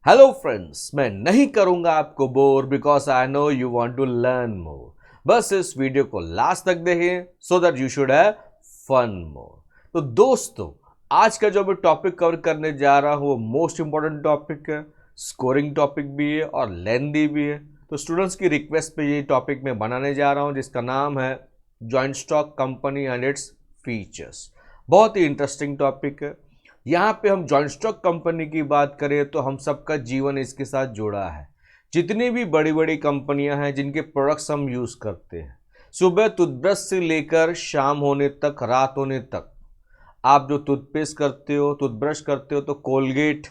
Hello friends, मैं नहीं करूंगा आपको bore because I know you want to learn more. बस इस वीडियो को लास्ट तक देखें so that you should have fun more. तो दोस्तों, आज का जो मैं टॉपिक कवर करने जा रहा हूं वो मोस्ट इंपॉर्टेंट टॉपिक है, स्कोरिंग टॉपिक भी है और लेंदी भी है। तो स्टूडेंट्स की रिक्वेस्ट पे ये टॉपिक मैं बनाने जा रहा हूं जिसका नाम है joint stock company and its features. बहुत ही इंटरेस्टिंग टॉपिक है। यहाँ पे हम जॉइंट स्टॉक कंपनी की बात करें तो हम सबका जीवन इसके साथ जुड़ा है। जितनी भी बड़ी बड़ी कंपनियां हैं जिनके प्रोडक्ट्स हम यूज़ करते हैं, सुबह टूथब्रश से लेकर शाम होने तक, रात होने तक, आप जो टूथपेस्ट करते हो, टूथब्रश करते हो तो कोलगेट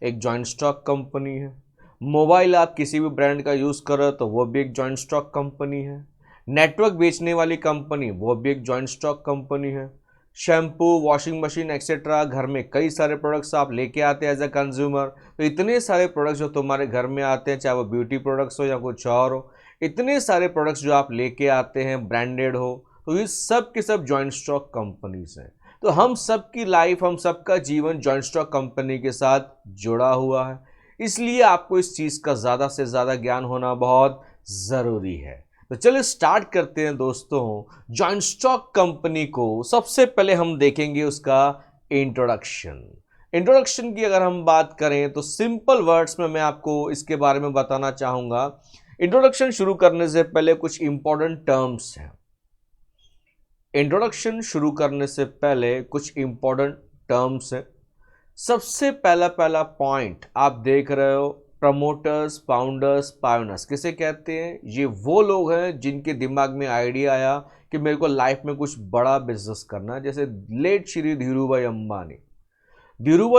एक जॉइंट स्टॉक कंपनी है। मोबाइल आप किसी भी ब्रांड का यूज़ करो तो वो भी एक जॉइंट स्टॉक कंपनी है। नेटवर्क बेचने वाली कंपनी वो भी एक जॉइंट स्टॉक कंपनी है। शैम्पू, वॉशिंग मशीन एक्सेट्रा, घर में कई सारे प्रोडक्ट्स आप लेके आते हैं एज अ कंज्यूमर। तो इतने सारे प्रोडक्ट्स जो तुम्हारे घर में आते हैं, चाहे वो ब्यूटी प्रोडक्ट्स हो या कुछ और हो, इतने सारे प्रोडक्ट्स जो आप लेके आते हैं ब्रांडेड हो, तो ये सब के सब जॉइंट स्टॉक कंपनीज हैं। तो हम सब की लाइफ, हम सबका जीवन जॉइंट स्टॉक कंपनी के साथ जुड़ा हुआ है। इसलिए आपको इस चीज़ का ज़्यादा से ज़्यादा ज्ञान होना बहुत ज़रूरी है। तो चलिए स्टार्ट करते हैं दोस्तों। जॉइंट स्टॉक कंपनी को सबसे पहले हम देखेंगे उसका इंट्रोडक्शन की अगर हम बात करें तो सिंपल वर्ड्स में मैं आपको इसके बारे में बताना चाहूंगा। इंट्रोडक्शन शुरू करने से पहले कुछ इंपॉर्टेंट टर्म्स हैं। इंट्रोडक्शन शुरू करने से पहले कुछ इंपॉर्टेंट टर्म्स हैं। सबसे पहला पॉइंट आप देख रहे हो, प्रमोटर्स, फाउंडर्स, पायोनर्स किसे कहते हैं? ये वो लोग हैं जिनके दिमाग में आइडिया आया कि मेरे को लाइफ में कुछ बड़ा बिजनेस करना है। जैसे लेट श्री धीरूभाई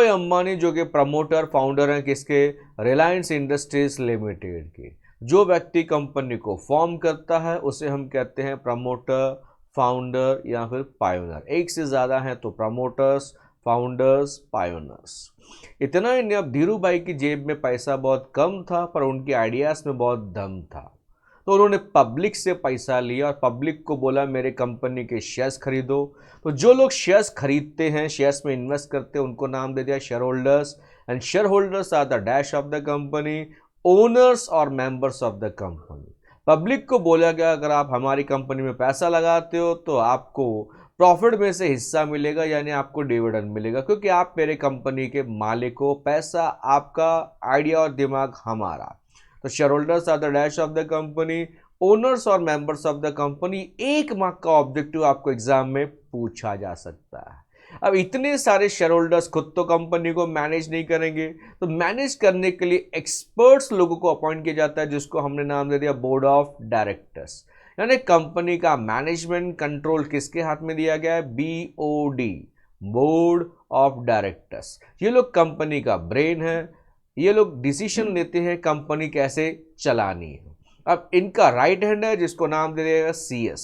अंबानी जो कि प्रमोटर फाउंडर हैं किसके? रिलायंस इंडस्ट्रीज लिमिटेड के। जो व्यक्ति कंपनी को फॉर्म करता है उसे हम कहते हैं प्रमोटर, फाउंडर या फिर पायोनर। एक से ज़्यादा हैं तो प्रमोटर्स, फाउंडर्स, पायोनर्स। इतना ही नहीं, अब धीरू भाई की जेब में पैसा बहुत कम था पर उनके आइडियाज़ में बहुत दम था। तो उन्होंने पब्लिक से पैसा लिया और पब्लिक को बोला मेरे कंपनी के शेयर्स खरीदो। तो जो लोग शेयर्स खरीदते हैं, शेयर्स में इन्वेस्ट करते हैं, उनको नाम दे दिया share holders. And share holders are the dash of the company, owners और members of the company. Public को बोला गया अगर आप हमारी कंपनी में पैसा लगाते हो तो आपको प्रॉफिट में से हिस्सा मिलेगा, यानी आपको डिविडेंड मिलेगा, क्योंकि आप मेरे कंपनी के मालिक हो। पैसा आपका, आइडिया और दिमाग हमारा। तो share holders are the dash of the company, owners और members of the company. 1 mark का ऑब्जेक्टिव आपको एग्जाम में पूछा जा सकता है। अब इतने सारे शेयर होल्डर्स खुद तो कंपनी को मैनेज नहीं करेंगे, तो मैनेज करने के लिए एक्सपर्ट्स लोगों को अपॉइंट किया जाता है जिसको हमने नाम दे दिया बोर्ड ऑफ डायरेक्टर्स। यानी कंपनी का मैनेजमेंट कंट्रोल किसके हाथ में दिया गया है? BOD, board of directors. ये लोग कंपनी का ब्रेन है। ये लोग डिसीजन लेते हैं कंपनी कैसे चलानी है। अब इनका राइट हैंड है जिसको नाम दे दिया CS।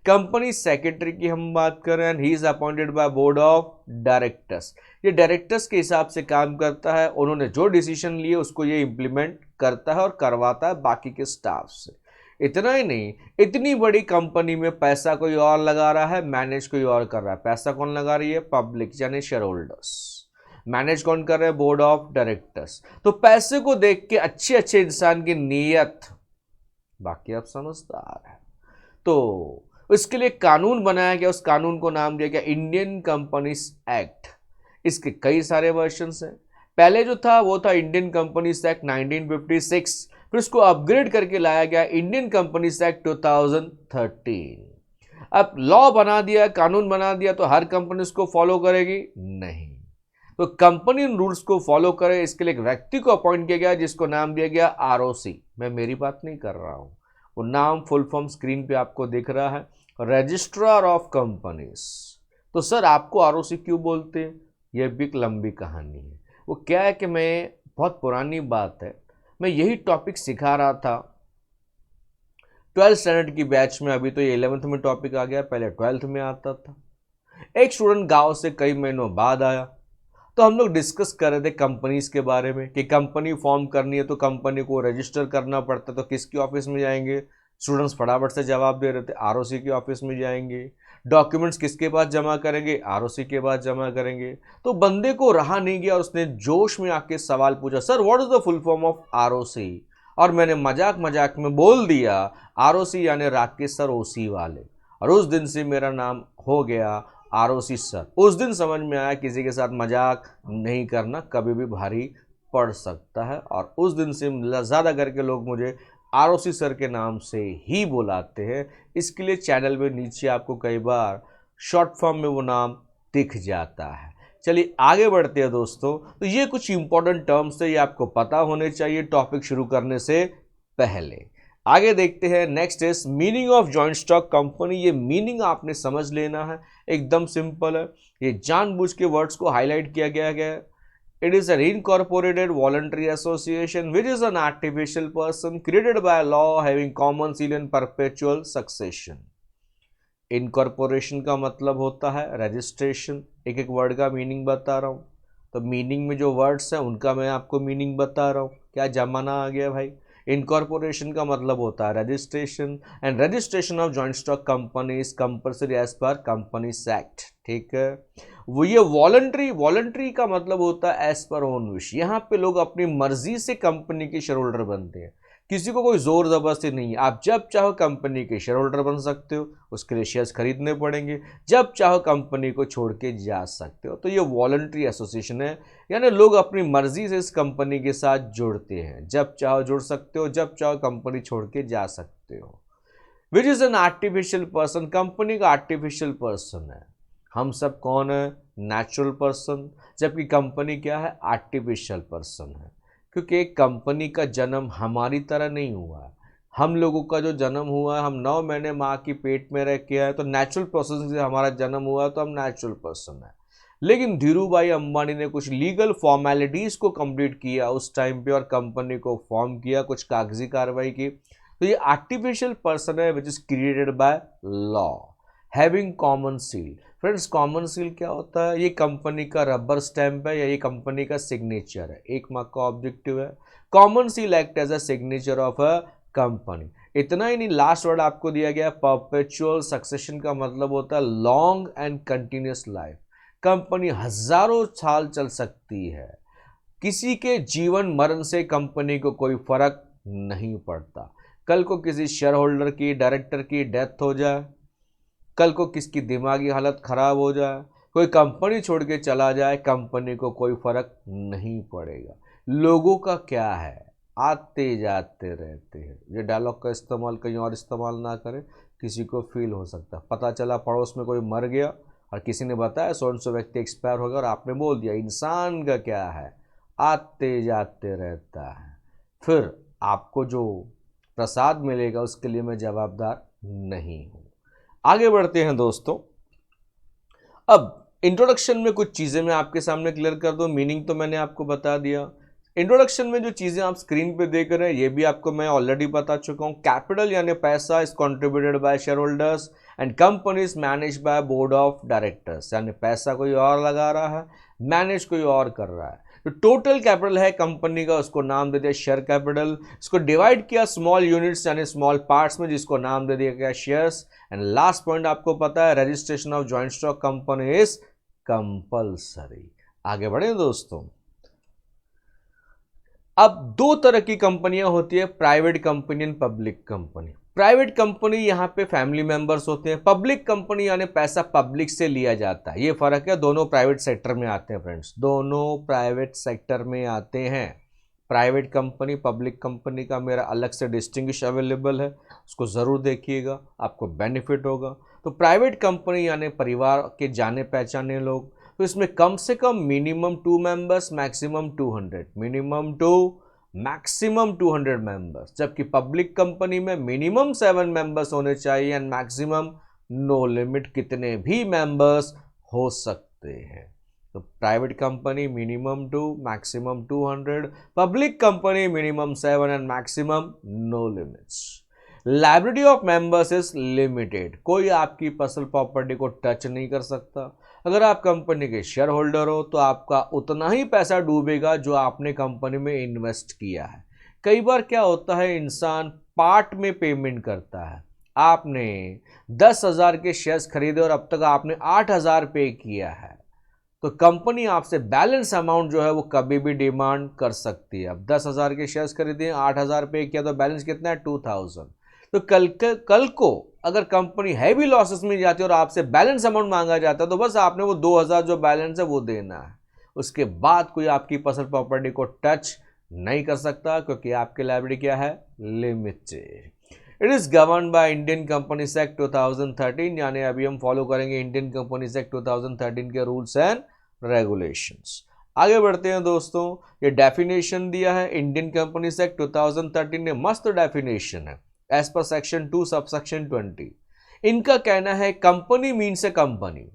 कंपनी सेक्रेटरी की हम बात कर रहे हैं, he is appointed by board of directors. ये डायरेक्टर्स के हिसाब से काम करता है। उन्होंने जो डिसीजन लिए उसको ये इंप्लीमेंट करता है और करवाता है बाकी के स्टाफ से। इतना ही नहीं, इतनी बड़ी कंपनी में पैसा कोई और लगा रहा है, मैनेज कोई और कर रहा है। पैसा कौन लगा रही है? पब्लिक, यानी शेयर होल्डर्स। मैनेज कौन कर रहे हैं? Board of directors. तो पैसे को देख के अच्छे अच्छे इंसान की नीयत, बाकी आप समझदार है। तो इसके लिए कानून बनाया गया, उस कानून को नाम दिया गया इंडियन कंपनीज एक्ट। इसके कई सारे वर्जन्स हैं। पहले जो था वो था इंडियन कंपनीज एक्ट 1956, फिर उसको अपग्रेड करके लाया गया इंडियन कंपनीज एक्ट 2013। अब लॉ बना दिया, कानून बना दिया, तो हर कंपनी उसको फॉलो करेगी? नहीं। तो कंपनी उन रूल्स को फॉलो करे, इसके लिए एक व्यक्ति को अपॉइंट किया गया जिसको नाम दिया गया ROC। मैं मेरी बात नहीं कर रहा हूं, वो नाम फुल फॉर्म स्क्रीन पे आपको दिख रहा है, रजिस्ट्रार ऑफ कंपनीज। तो सर आपको ROC क्यों बोलते हैं? यह भी एक लंबी कहानी है। वो क्या है कि मैं, बहुत पुरानी बात है, मैं यही टॉपिक सिखा रहा था 12th स्टैंडर्ड की बैच में। अभी तो ये 11th में टॉपिक आ गया, पहले 12th में आता था। एक स्टूडेंट गांव से कई महीनों बाद आया, तो हम लोग डिस्कस कर रहे थे कंपनीज के बारे में कि कंपनी फॉर्म करनी है तो कंपनी को रजिस्टर करना पड़ता है, तो किसके ऑफिस में जाएंगे? स्टूडेंट्स फटाफट से जवाब दे रहे थे, ROC के ऑफिस में जाएंगे। डॉक्यूमेंट्स किसके पास जमा करेंगे, आरओसी के पास जमा करेंगे। तो बंदे को रहा नहीं गया और उसने जोश में आके सवाल पूछा, sir what is the full form of ROC. और मैंने मजाक मजाक में बोल दिया आरओसी यानी राकेश सर ओसी वाले, और उस दिन से मेरा नाम हो गया आरओसी सर। उस दिन समझ में आया किसी के साथ मजाक नहीं करना कभी भी भारी पड़ सकता है, और उस दिन से ज़्यादा करके लोग मुझे आरओसी सर के नाम से ही बुलाते हैं। इसके लिए चैनल में नीचे आपको कई बार शॉर्ट फॉर्म में वो नाम दिख जाता है। चलिए आगे बढ़ते हैं दोस्तों। तो ये कुछ इंपॉर्टेंट टर्म्स थे, ये आपको पता होने चाहिए टॉपिक शुरू करने से पहले। आगे देखते हैं। Next is meaning of joint stock company. ये मीनिंग आपने समझ लेना है, एकदम सिंपल है। ये जानबूझ के वर्ड्स को हाईलाइट किया गया है। It is an incorporated voluntary association which is an artificial person created by law having common seal and perpetual succession. Incorporation का मतलब होता है रजिस्ट्रेशन। एक एक वर्ड का मीनिंग बता रहा हूँ, तो मीनिंग में जो वर्ड्स हैं उनका मैं आपको मीनिंग बता रहा हूँ। क्या जमाना आ गया भाई। इनकॉर्पोरेशन का मतलब होता है registration, and registration of joint stock company is compulsory as per companies act. ठीक है। वो ये वॉलंटरी का मतलब होता है एज पर ओन विश। यहाँ पे लोग अपनी मर्जी से कंपनी के शेयर होल्डर बनते हैं, किसी को कोई जोर जबरदस्ती नहीं है। आप जब चाहो कंपनी के शेयर होल्डर बन सकते हो, उसके लिए शेयर्स खरीदने पड़ेंगे, जब चाहो कंपनी को छोड़ के जा सकते हो। तो ये वॉलंटरी एसोसिएशन है, यानी लोग अपनी मर्जी से इस कंपनी के साथ जुड़ते हैं। जब चाहो जुड़ सकते हो, जब चाहो कंपनी छोड़ के जा सकते हो। Which is an artificial person. Company का आर्टिफिशियल पर्सन है। हम सब कौन है, नेचुरल पर्सन, जबकि कंपनी क्या है, आर्टिफिशियल पर्सन है। क्योंकि एक कंपनी का जन्म हमारी तरह नहीं हुआ है। हम लोगों का जो जन्म हुआ है, हम 9 महीने माँ की पेट में रह के आए, तो नेचुरल प्रोसेस से हमारा जन्म हुआ, तो हम नेचुरल पर्सन है। लेकिन धीरू भाई अंबानी ने कुछ लीगल फॉर्मेलिटीज़ को कंप्लीट किया उस टाइम पे, और कंपनी को फॉर्म किया, कुछ कागजी कार्रवाई की। तो ये आर्टिफिशियल पर्सन है which is created by law having common seal. Friends, common seal क्या होता है, ये कंपनी का रबर स्टैंप है या ये कंपनी का सिग्नेचर है। एक मार्क का ऑब्जेक्टिव है। Common seal act as a signature of a company. इतना ही नहीं, लास्ट वर्ड आपको दिया गया परपेचुअल सक्सेशन का मतलब होता है long and continuous life. Company हजारों साल चल सकती है, किसी के जीवन मरण से कंपनी को कोई फर्क नहीं पड़ता। कल को किसी शेयर होल्डर की, डायरेक्टर की डेथ हो जाए, कल को किसकी दिमागी हालत खराब हो जाए, कोई कंपनी छोड़ के चला जाए, कंपनी को कोई फर्क नहीं पड़ेगा। लोगों का क्या है, आते जाते रहते हैं। ये डायलॉग का इस्तेमाल कहीं और इस्तेमाल ना करें, किसी को फील हो सकता है। पता चला पड़ोस में कोई मर गया और किसी ने बताया सो एंड सो व्यक्ति एक्सपायर हो गया, और आपने बोल दिया। इंसान का क्या है, आते जाते रहता है। फिर आपको जो प्रसाद मिलेगा उसके लिए मैं जवाबदार नहीं हूँ। आगे बढ़ते हैं दोस्तों। अब इंट्रोडक्शन में कुछ चीज़ें मैं आपके सामने क्लियर कर दूं। मीनिंग तो मैंने आपको बता दिया। इंट्रोडक्शन में जो चीज़ें आप स्क्रीन पे देख रहे हैं ये भी आपको मैं ऑलरेडी बता चुका हूं। कैपिटल यानी पैसा is contributed bye share holders and company is manage by board of directors, यानी पैसा कोई और लगा रहा है, मैनेज कोई और कर रहा है। तो टोटल कैपिटल है कंपनी का, उसको नाम दे दिया शेयर कैपिटल। इसको डिवाइड किया स्मॉल यूनिट्स यानी स्मॉल पार्ट्स में, जिसको नाम दे दिया गया शेयर्स। एंड लास्ट पॉइंट आपको पता है, registration of joint stock company is compulsory. आगे बढ़े दोस्तों। अब दो तरह की कंपनियां होती है, private company and public company. Private company यहाँ पे फैमिली मेंबर्स होते हैं, पब्लिक कंपनी यानी पैसा पब्लिक से लिया जाता है। ये फर्क है, दोनों प्राइवेट सेक्टर में आते हैं फ्रेंड्स, दोनों प्राइवेट सेक्टर में आते हैं। प्राइवेट कंपनी पब्लिक कंपनी का मेरा अलग से डिस्टिंग्विश अवेलेबल है, उसको ज़रूर देखिएगा, आपको बेनिफिट होगा। तो प्राइवेट कंपनी यानी परिवार के जाने पहचाने लोग, तो इसमें कम से कम minimum 2 members, maximum 200, minimum 2 maximum 200 members. जबकि पब्लिक कंपनी में मिनिमम 7 मेंबर्स होने चाहिए एंड मैक्सिमम नो लिमिट, कितने भी मेंबर्स हो सकते हैं। तो private company minimum 2 maximum 200, public company minimum 7 and maximum no limits. Liability of members is limited, कोई आपकी पर्सनल प्रॉपर्टी को टच नहीं कर सकता। अगर आप कंपनी के शेयर होल्डर हो तो आपका उतना ही पैसा डूबेगा जो आपने कंपनी में इन्वेस्ट किया है। कई बार क्या होता है, इंसान पार्ट में पेमेंट करता है, आपने 10,000 के शेयर्स खरीदे और अब तक आपने 8,000 पे किया है, तो कंपनी आपसे बैलेंस अमाउंट जो है वो कभी भी डिमांड कर सकती है। अब 10,000 के शेयर्स खरीदे, 8,000 पे किया, तो बैलेंस कितना है? 2,000। तो कल को अगर कंपनी हैवी लॉसेस में जाती है और आपसे बैलेंस अमाउंट मांगा जाता है, तो बस आपने वो 2,000 जो बैलेंस है वो देना है। उसके बाद कोई आपकी पर्सनल प्रॉपर्टी को टच नहीं कर सकता, क्योंकि आपकी लायबिलिटी क्या है? Limited. It is govern by Indian companies act 2013, यानी अभी हम फॉलो करेंगे इंडियन कंपनीज एक्ट 2013 के रूल्स एंड रेगुलेशंस। आगे बढ़ते हैं दोस्तों, ये डेफिनेशन दिया है इंडियन कंपनीज एक्ट 2013 ने, मस्त डेफिनेशन है, एज पर सेक्शन 2 सबसेक्शन 20। इनका कहना है company means A company,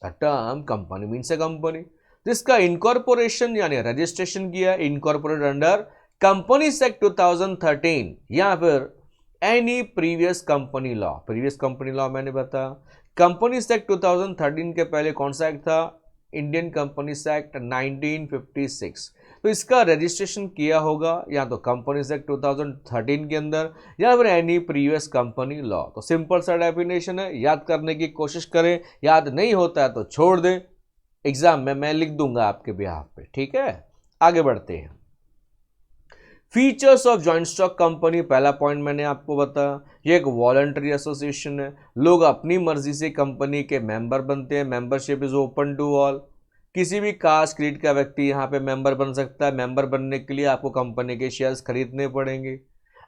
the term company means A company जिसका इनकॉर्पोरेशन यानी रजिस्ट्रेशन किया, इनकॉर्पोरेट अंडर कंपनीज एक्ट 2013 या फिर any previous company law. Previous company law मैंने बताया, कंपनीज एक्ट 2013 के पहले कौन सा एक्ट था? Indian companies act 1956। तो इसका रजिस्ट्रेशन किया होगा या तो कंपनीज एक्ट 2013 के अंदर या फिर एनी प्रीवियस कंपनी लॉ। तो सिंपल सा डेफिनेशन है, याद करने की कोशिश करें, याद नहीं होता है तो छोड़ दें, एग्जाम में मैं लिख दूंगा आपके बिहाफ पे, ठीक है। आगे बढ़ते हैं, features of joint stock company. पहला पॉइंट मैंने आपको बताया, ये एक वॉलंटरी एसोसिएशन है, लोग अपनी मर्जी से कंपनी के मेंबर बनते हैं, membership is open to all. किसी भी कास्ट क्रीड का व्यक्ति यहाँ पे मेंबर बन सकता है। मेंबर बनने के लिए आपको कंपनी के शेयर्स खरीदने पड़ेंगे।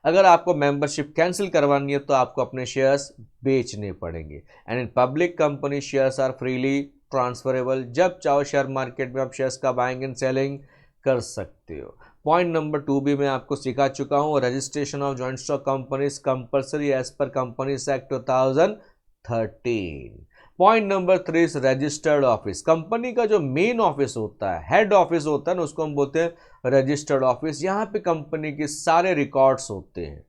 अगर आपको मेंबरशिप कैंसिल करवानी है तो आपको अपने शेयर्स बेचने पड़ेंगे। And in public company shares are freely transferable, जब चाहो शेयर मार्केट में आप शेयर्स का बाइंग एंड सेलिंग कर सकते हो। पॉइंट नंबर 2 भी मैं आपको सिखा चुका हूँ, registration of joint stock companies compulsory as per companies act 2013। Point number 3 is registered office. Company का जो मेन ऑफिस होता है, हेड ऑफिस होता है ना, उसको हम बोलते हैं रजिस्टर्ड ऑफिस। यहाँ पे कंपनी के सारे रिकॉर्ड्स होते हैं,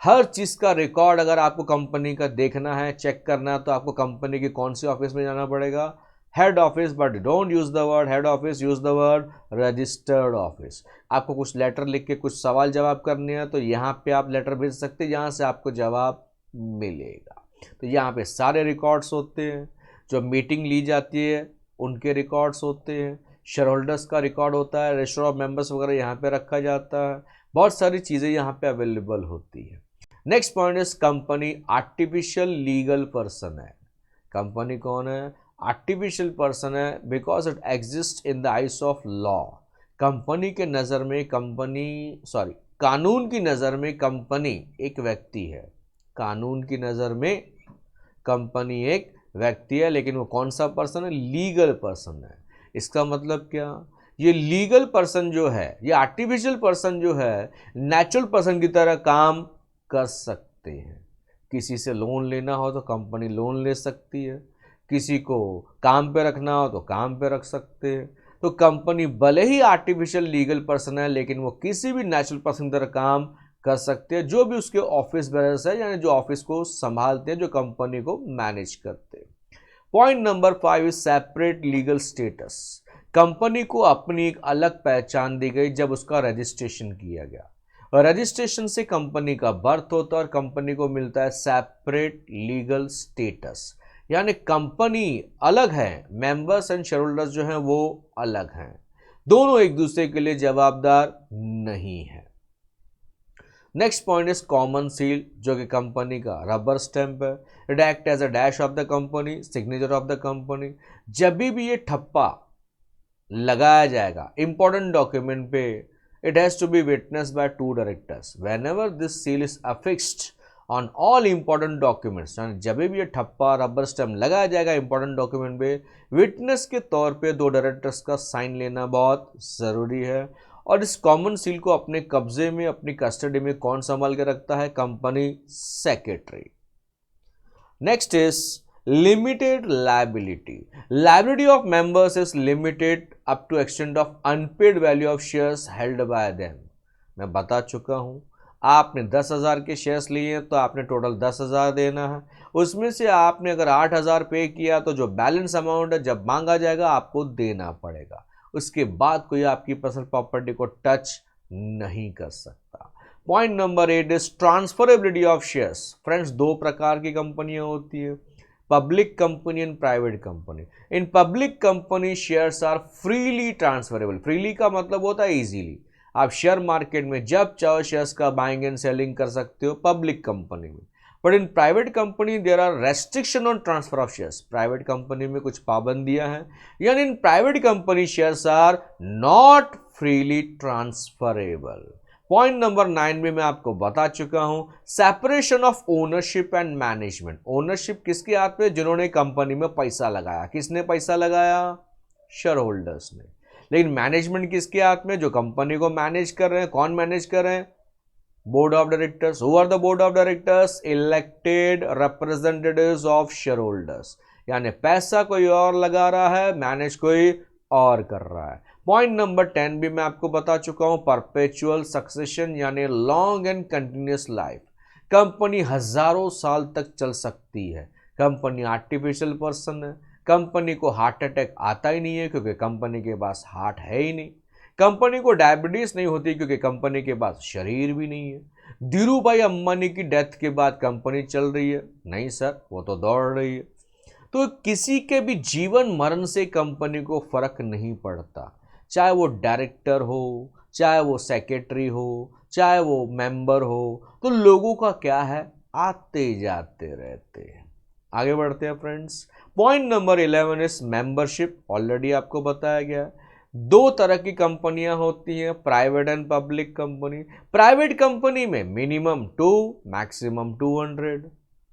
हर चीज का रिकॉर्ड अगर आपको कंपनी का देखना है, चेक करना है, तो आपको कंपनी के कौन से ऑफिस में जाना पड़ेगा? Head office. But don't use the word head office, use the word registered office. आपको कुछ लेटर लिख के कुछ सवाल जवाब करने हैं तो यहाँ पे आप लेटर भेज सकते हैं, यहाँ से आपको जवाब मिलेगा। तो यहाँ पे सारे रिकॉर्ड्स होते हैं, जो मीटिंग ली जाती है उनके रिकॉर्ड्स होते हैं, शेयर होल्डर्स का रिकॉर्ड होता है, रजिस्टर ऑफ मेंबर्स वगैरह यहाँ पे रखा जाता है, बहुत सारी चीज़ें यहाँ पे अवेलेबल होती है। Next point is company artificial legal person है। कंपनी कौन है? आर्टिफिशियल पर्सन है, because it exist in the ice of law. Company के नज़र में कानून की नज़र में कंपनी एक व्यक्ति है। कानून की नज़र में कंपनी एक व्यक्ति है, लेकिन वो कौन सा पर्सन है? लीगल पर्सन है। इसका मतलब क्या? ये लीगल पर्सन जो है, ये आर्टिफिशियल पर्सन जो है, नेचुरल पर्सन की तरह काम कर सकते हैं। किसी से लोन लेना हो तो कंपनी लोन ले सकती है, किसी को काम पे रखना हो तो काम पे रख सकते हैं। तो कंपनी भले ही आर्टिफिशियल लीगल पर्सन है, लेकिन वो किसी भी नेचुरल पर्सन की तरह काम कर सकते हैं, जो भी उसके ऑफिस बेरर्स है, यानी जो ऑफिस को संभालते हैं, जो कंपनी को मैनेज करते हैं। Point number 5 is separate legal status. Company को अपनी एक अलग पहचान दी गई जब उसका रजिस्ट्रेशन किया गया। रजिस्ट्रेशन से कंपनी का बर्थ होता है और कंपनी को मिलता है सेपरेट लीगल स्टेटस, यानी कंपनी अलग है, मेंबर्स एंड शेयर होल्डर्स जो हैं वो अलग हैं, दोनों एक दूसरे के लिए जवाबदार नहीं है। Next point is common seal, जो कि कंपनी का रबर स्टैंप है। It act as a dash of the company, signature of the company. जब भी ये ठप्पा लगाया जाएगा इंपॉर्टेंट डॉक्यूमेंट पे, it has to be witnessed by 2 directors whenever this seal is affixed on all important documents। यानी जब भी ये ठप्पा रबर स्टैम्प लगाया जाएगा इंपॉर्टेंट डॉक्यूमेंट पे, विटनेस के तौर पे 2 डायरेक्टर्स का साइन लेना बहुत ज़रूरी है। और इस कॉमन सील को अपने कब्जे में, अपनी कस्टडी में कौन संभाल के रखता है? Company secretary. Next is limited liability. Liability of members is limited up to extent of unpaid value of shares held by them। मैं बता चुका हूँ, आपने 10,000 के शेयर्स लिए हैं तो आपने टोटल 10,000 देना है। उसमें से आपने अगर 8,000 पे किया तो जो बैलेंस अमाउंट है जब मांगा जाएगा आपको देना पड़ेगा। उसके बाद कोई आपकी पर्सनल प्रॉपर्टी को टच नहीं कर सकता। Point number 8 is transferability of shares. Friends, दो प्रकार की कंपनियां होती है, public company and private company. In public company shares are freely transferable. Freely का मतलब होता है इजीली, आप शेयर मार्केट में जब चाहो शेयर्स का बाइंग एंड सेलिंग कर सकते हो पब्लिक कंपनी में। But in private company there are restriction on transfer of shares. Private company में कुछ पाबंदियां हैं, यानी in private company shares are not freely transferable. Point number 9 में मैं आपको बता चुका हूं, separation of ownership and management. Ownership किसके हाथ में? जिन्होंने कंपनी में पैसा लगाया। किसने पैसा लगाया? शेयर होल्डर्स ने। लेकिन मैनेजमेंट किसके हाथ में? जो कंपनी को मैनेज कर रहे हैं। कौन मैनेज कर रहे हैं? Board of directors. Who are the board of directors? Elected representatives of shareholders. यानी पैसा कोई और लगा रहा है, मैनेज कोई और कर रहा है। पॉइंट नंबर 10 भी मैं आपको बता चुका हूं, परपेचुअल सक्सेशन यानी long and continuous life. Company हजारों साल तक चल सकती है। कंपनी आर्टिफिशियल पर्सन है, कंपनी को हार्ट अटैक आता ही नहीं है क्योंकि कंपनी के पास हार्ट है ही नहीं। कंपनी को डायबिटीज नहीं होती क्योंकि कंपनी के पास शरीर भी नहीं है। धीरू भाई अंबानी की डेथ के बाद कंपनी चल रही है? नहीं सर, वो तो दौड़ रही है। तो किसी के भी जीवन मरण से कंपनी को फर्क नहीं पड़ता, चाहे वो डायरेक्टर हो, चाहे वो सेक्रेटरी हो, चाहे वो मेंबर हो। तो लोगों का क्या है, आते जाते रहते हैं। आगे बढ़ते हैं friends. Point number 11 is membership. Already आपको बताया गया है, दो तरह की कंपनियां होती हैं, private and public company. Private company में minimum 2 maximum 200,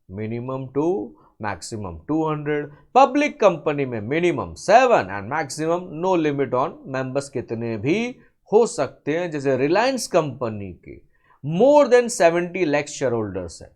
minimum 2 maximum 200। Public company में minimum 7 and maximum no limit on members, कितने भी हो सकते हैं। जैसे रिलायंस कंपनी के more than 70 lakh share holders है,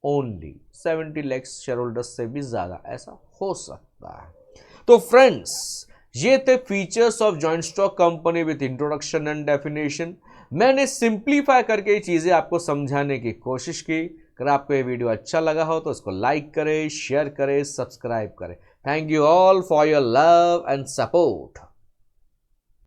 ओनली 70 लाख शेयर होल्डर्स से भी ज्यादा ऐसा हो सकता है। तो फ्रेंड्स, ये थे features of joint stock company with introduction and definition. मैंने सिंप्लीफाई करके ये चीजें आपको समझाने की कोशिश की। अगर आपको ये वीडियो अच्छा लगा हो तो इसको लाइक करें, शेयर करें, सब्सक्राइब करें। Thank you all for your love and support.